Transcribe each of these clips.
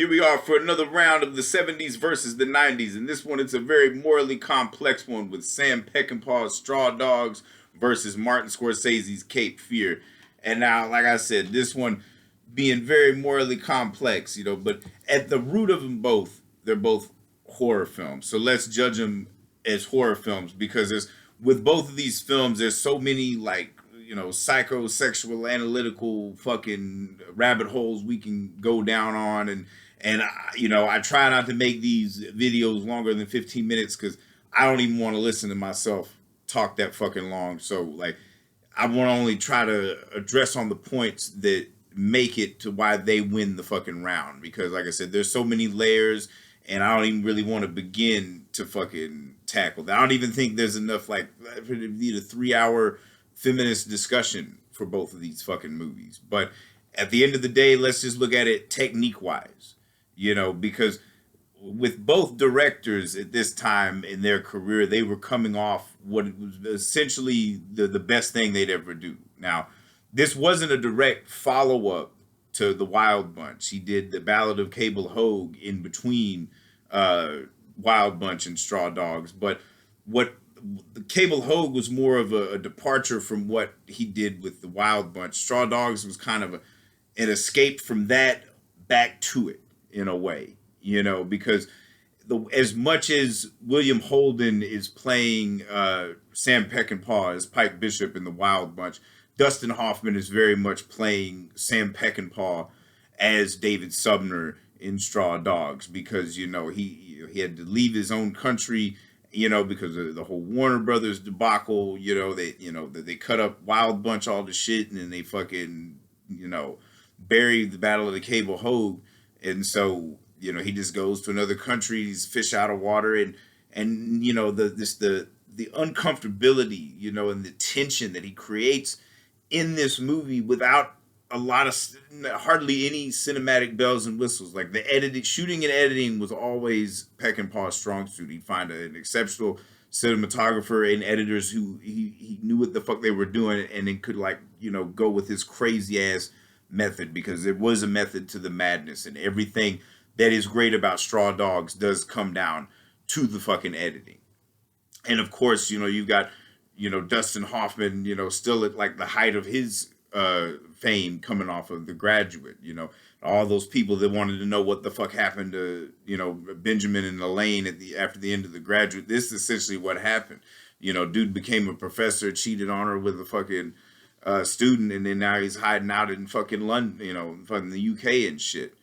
Here we are for another round of the 70s versus the 90s. And this one, it's a very morally complex one with Sam Peckinpah's Straw Dogs versus Martin Scorsese's Cape Fear. And now, like I said, this one being very morally complex, but at the root of them both, they're both horror films. So let's judge them as horror films because with both of these films, there's so many psychosexual analytical fucking rabbit holes we can go down on, and I try not to make these videos longer than 15 minutes because I don't even want to listen to myself talk that fucking long. So like, I want to only try to address on the points that make it to why they win the fucking round, because like I said, there's so many layers and I don't even really want to begin to fucking tackle that. I don't even think there's enough like for a 3-hour feminist discussion for both of these fucking movies. But at the end of the day, let's just look at it technique wise, because with both directors at this time in their career, they were coming off what was essentially the best thing they'd ever do. Now, this wasn't a direct follow-up to The Wild Bunch. He did The Ballad of Cable Hogue in between Wild Bunch and Straw Dogs. But what the Cable Hogue was more of a departure from what he did with The Wild Bunch. Straw Dogs was kind of an escape from that back to it in a way, because as much as William Holden is playing Sam Peckinpah as Pike Bishop in The Wild Bunch, Dustin Hoffman is very much playing Sam Peckinpah as David Sumner in Straw Dogs, because he had to leave his own country, because of the whole Warner Brothers debacle. They cut up Wild Bunch, all the shit, and then they fucking buried the Battle of the Cable Hogue, and so he just goes to another country, he's fish out of water, and the uncomfortability, and the tension that he creates in this movie without a lot of hardly any cinematic bells and whistles. Like the shooting and editing was always Peckinpah's strong suit. He'd find an exceptional cinematographer and editors who he knew what the fuck they were doing, and then could go with his crazy ass method, because there was a method to the madness, and everything that is great about Straw Dogs does come down to the fucking editing. And of course, you've got Dustin Hoffman, still at like the height of his fame, coming off of The Graduate, all those people that wanted to know what the fuck happened to, Benjamin and Elaine after the end of The Graduate. This is essentially what happened. Dude became a professor, cheated on her with a fucking student, and then now he's hiding out in fucking London, fucking the UK and shit,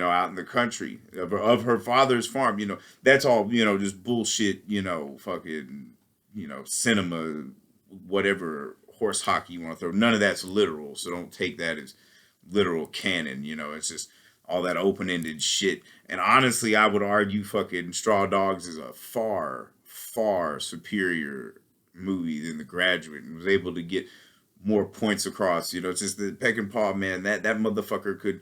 out in the country of her father's farm. That's all, just bullshit, fucking, cinema, whatever horse hockey you want to throw. None of that's literal, so don't take that as literal canon. It's just all that open-ended shit. And honestly, I would argue fucking Straw Dogs is a far, far superior movie than The Graduate, and was able to get more points across. It's just the Peckinpah, man, that motherfucker could,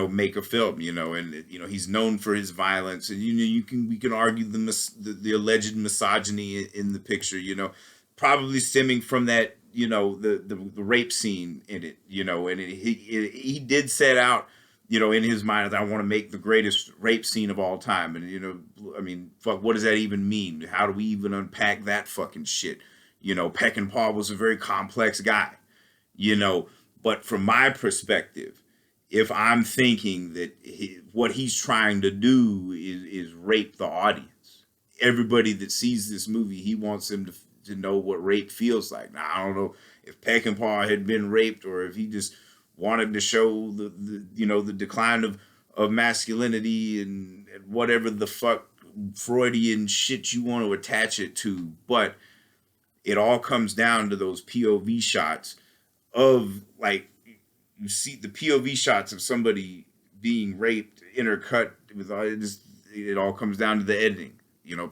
make a film, and he's known for his violence, and we can argue the alleged misogyny in the picture, probably stemming from that, the rape scene in it, and he did set out, in his mind, that I want to make the greatest rape scene of all time, and fuck, what does that even mean? How do we even unpack that fucking shit? Peckinpah was a very complex guy, but from my perspective, if I'm thinking that what he's trying to do is rape the audience, everybody that sees this movie, he wants them to know what rape feels like. Now, I don't know if Peckinpah had been raped, or if he just wanted to show the decline of masculinity and whatever the fuck Freudian shit you want to attach it to. But it all comes down to those POV shots of, like, you see the POV shots of somebody being raped intercut with it all comes down to the editing.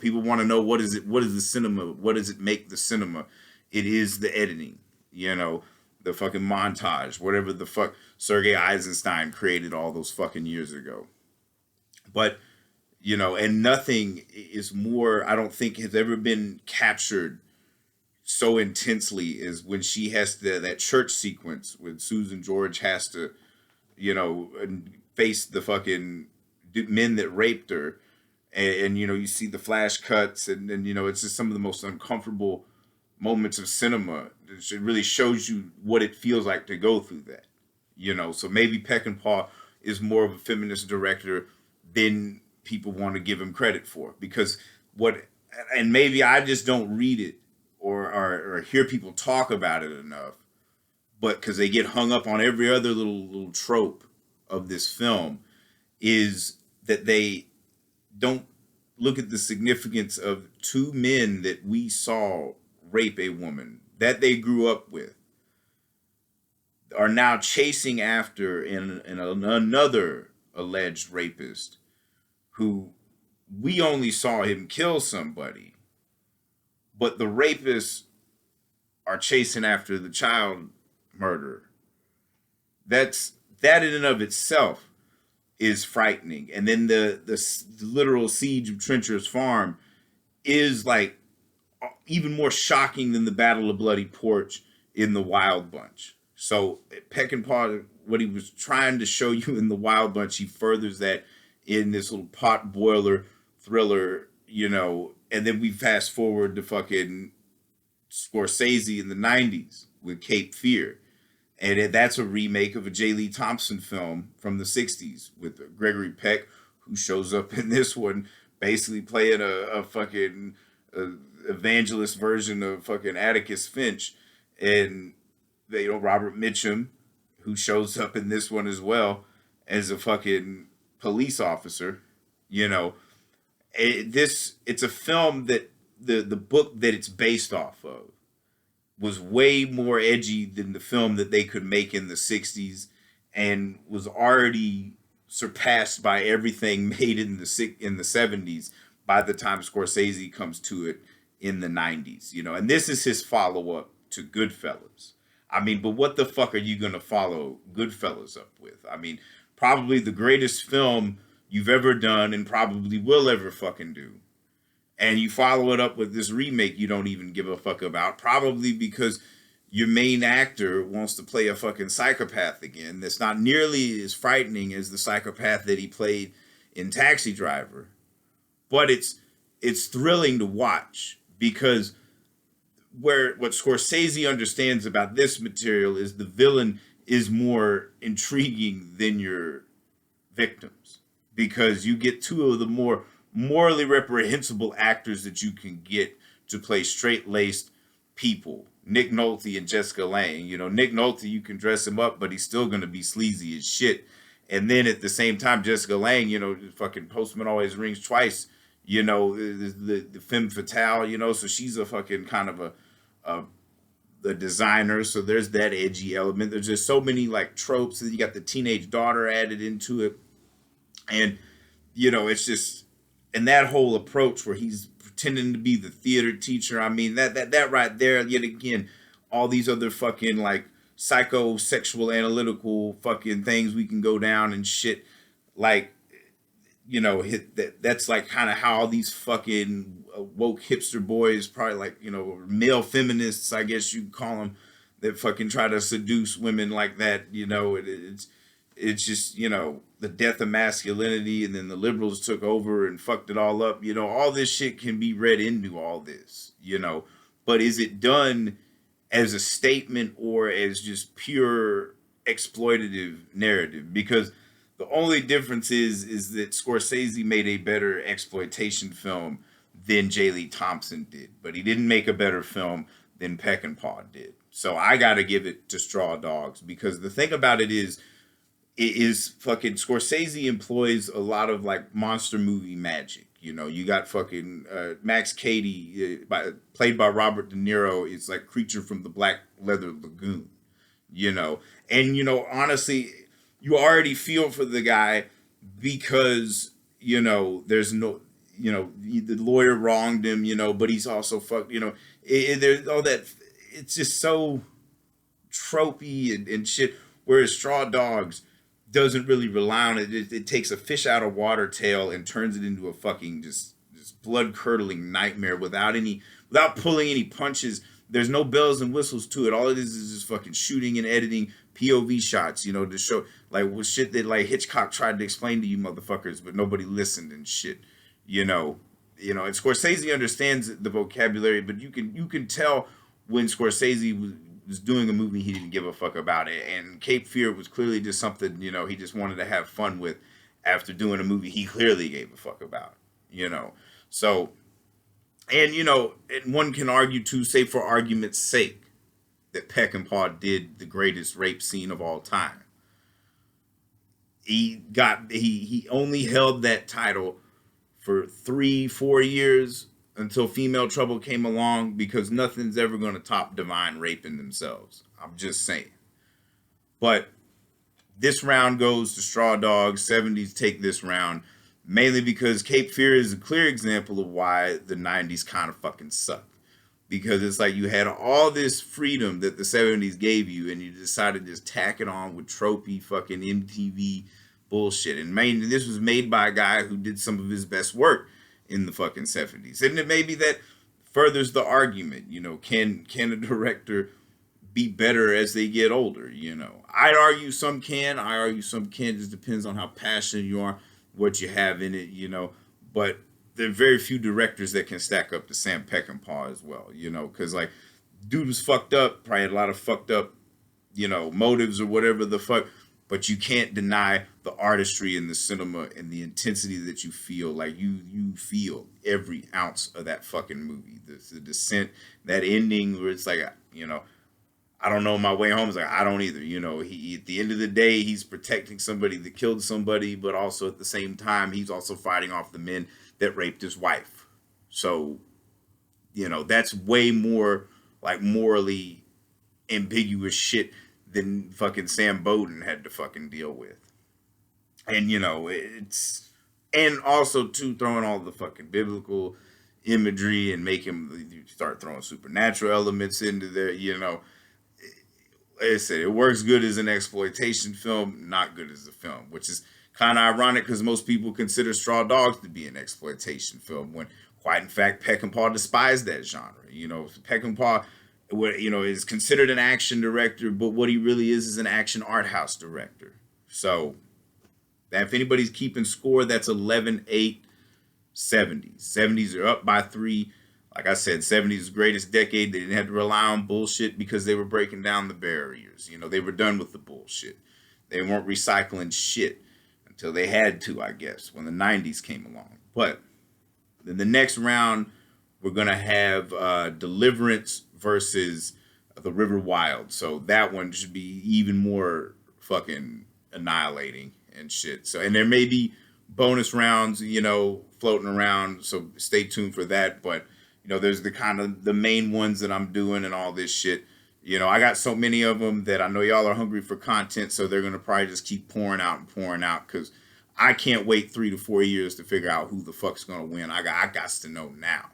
People want to know what is the cinema, what does it make the cinema? It is the editing, the fucking montage, whatever the fuck Sergei Eisenstein created all those fucking years ago. But, and nothing is more, I don't think, has ever been captured so intensely is when she has that church sequence when Susan George has to, face the fucking men that raped her, and you know, you see the flash cuts, and you know, it's just some of the most uncomfortable moments of cinema. It really shows you what it feels like to go through that. You know, so maybe Peckinpah is more of a feminist director than people want to give him credit for, because what, and maybe I just don't read it or hear people talk about it enough, but because they get hung up on every other little trope of this film, is that they don't look at the significance of two men that we saw rape a woman that they grew up with, are now chasing after in another alleged rapist who we only saw him kill somebody, but the rapists are chasing after the child murderer. That in and of itself is frightening. And then the literal siege of Trencher's Farm is like even more shocking than the Battle of Bloody Porch in The Wild Bunch. So Peckinpah, what he was trying to show you in The Wild Bunch, he furthers that in this little pot boiler thriller, you know. And then we fast forward to fucking Scorsese in the 90s with Cape Fear. And that's a remake of a J. Lee Thompson film from the 60s with Gregory Peck, who shows up in this one basically playing a fucking evangelist version of fucking Atticus Finch. And, you know, Robert Mitchum, who shows up in this one as well as a fucking police officer. You know, it's a film that the book that it's based off of was way more edgy than the film that they could make in the 60s, and was already surpassed by everything made in the 70s by the time Scorsese comes to it in the 90s, you know. And this is his follow-up to Goodfellas. I mean, but what the fuck are you going to follow Goodfellas up with? I mean, probably the greatest film you've ever done and probably will ever fucking do. And you follow it up with this remake you don't even give a fuck about, probably because your main actor wants to play a fucking psychopath again that's not nearly as frightening as the psychopath that he played in Taxi Driver. But it's thrilling to watch, because what Scorsese understands about this material is the villain is more intriguing than your victims, because you get two of the more morally reprehensible actors that you can get to play straight-laced people, Nick Nolte and Jessica Lange. You know, Nick Nolte, you can dress him up, but he's still going to be sleazy as shit. And then at the same time, Jessica Lange, you know, fucking Postman Always Rings Twice, you know, the femme fatale, you know, so she's a fucking kind of a designer, so there's that edgy element. There's just so many like tropes, and you got the teenage daughter added into it. And, you know, it's just, and that whole approach where he's pretending to be the theater teacher, I mean, that right there, yet again, all these other fucking like psychosexual analytical fucking things we can go down and shit, like, you know, that's like kind of how all these fucking woke hipster boys, probably like, you know, male feminists, I guess you'd call them, that fucking try to seduce women like that, you know. It's just, you know, the death of masculinity, and then the liberals took over and fucked it all up. You know, all this shit can be read into all this, you know. But is it done as a statement or as just pure exploitative narrative? Because the only difference is that Scorsese made a better exploitation film than J. Lee Thompson did, but he didn't make a better film than Peckinpah did. So I got to give it to Straw Dogs, because the thing about it is fucking Scorsese employs a lot of like monster movie magic. You know, you got fucking Max Cady, played by Robert De Niro. It's like Creature from the Black Leather Lagoon, you know. And, you know, honestly, you already feel for the guy because, you know, there's no, you know, the lawyer wronged him, you know, but he's also fucked, you know, there's all that. It's just so tropey and shit. Whereas Straw Dogs doesn't really rely on it. It takes a fish out of water tale and turns it into a fucking just blood curdling nightmare without pulling any punches. There's no bells and whistles to it. All it is just fucking shooting and editing, POV shots, you know, to show like with shit that like Hitchcock tried to explain to you motherfuckers, but nobody listened and shit, you know. And Scorsese understands the vocabulary, but you can tell when Scorsese was doing a movie he didn't give a fuck about it, and Cape Fear was clearly just something, you know, he just wanted to have fun with after doing a movie he clearly gave a fuck about, you know. So, and you know, and one can argue too, say for argument's sake, that Peckinpah did the greatest rape scene of all time. He only held that title for 3-4 years until Female Trouble came along, because nothing's ever going to top Divine raping themselves. I'm just saying. But this round goes to Straw Dogs. 70s take this round, mainly because Cape Fear is a clear example of why the 90s kind of fucking sucked. Because it's like you had all this freedom that the 70s gave you, and you decided to just tack it on with tropey fucking MTV bullshit. And mainly this was made by a guy who did some of his best work in the fucking 70s. And it may be that furthers the argument, you know, can a director be better as they get older, you know? I'd argue some can, I argue some can't. It just depends on how passionate you are, what you have in it, you know. But there are very few directors that can stack up to Sam Peckinpah as well, you know, because like dude was fucked up, probably had a lot of fucked up, you know, motives or whatever the fuck, but you can't deny the artistry in the cinema and the intensity that you feel. Like you feel every ounce of that fucking movie. The descent, that ending where it's like, you know, I don't know my way home. It's like, I don't either. You know, he at the end of the day, he's protecting somebody that killed somebody, but also at the same time, he's also fighting off the men that raped his wife. So, you know, that's way more like morally ambiguous shit than fucking Sam Bowden had to fucking deal with. And, you know, and also too, throwing all the fucking biblical imagery and make him start throwing supernatural elements into there, you know. Like I said, it works good as an exploitation film, not good as a film, which is kind of ironic because most people consider Straw Dogs to be an exploitation film, when quite in fact Peckinpah despised that genre. You know, Peckinpah, you know, is considered an action director, but what he really is an action art house director. So if anybody's keeping score, that's 11-8 70s. 70s are up by 3. Like I said, 70s is the greatest decade. They didn't have to rely on bullshit because they were breaking down the barriers. You know, they were done with the bullshit. They weren't recycling shit until they had to, I guess, when the 90s came along. But then the next round, we're going to have Deliverance versus The River Wild. So that one should be even more fucking annihilating and shit. So, and there may be bonus rounds, you know, floating around. So stay tuned for that. But you know, there's the kind of the main ones that I'm doing and all this shit. You know, I got so many of them that I know y'all are hungry for content, so they're going to probably just keep pouring out because I can't wait 3 to 4 years to figure out who the fuck's going to win. I got to know now.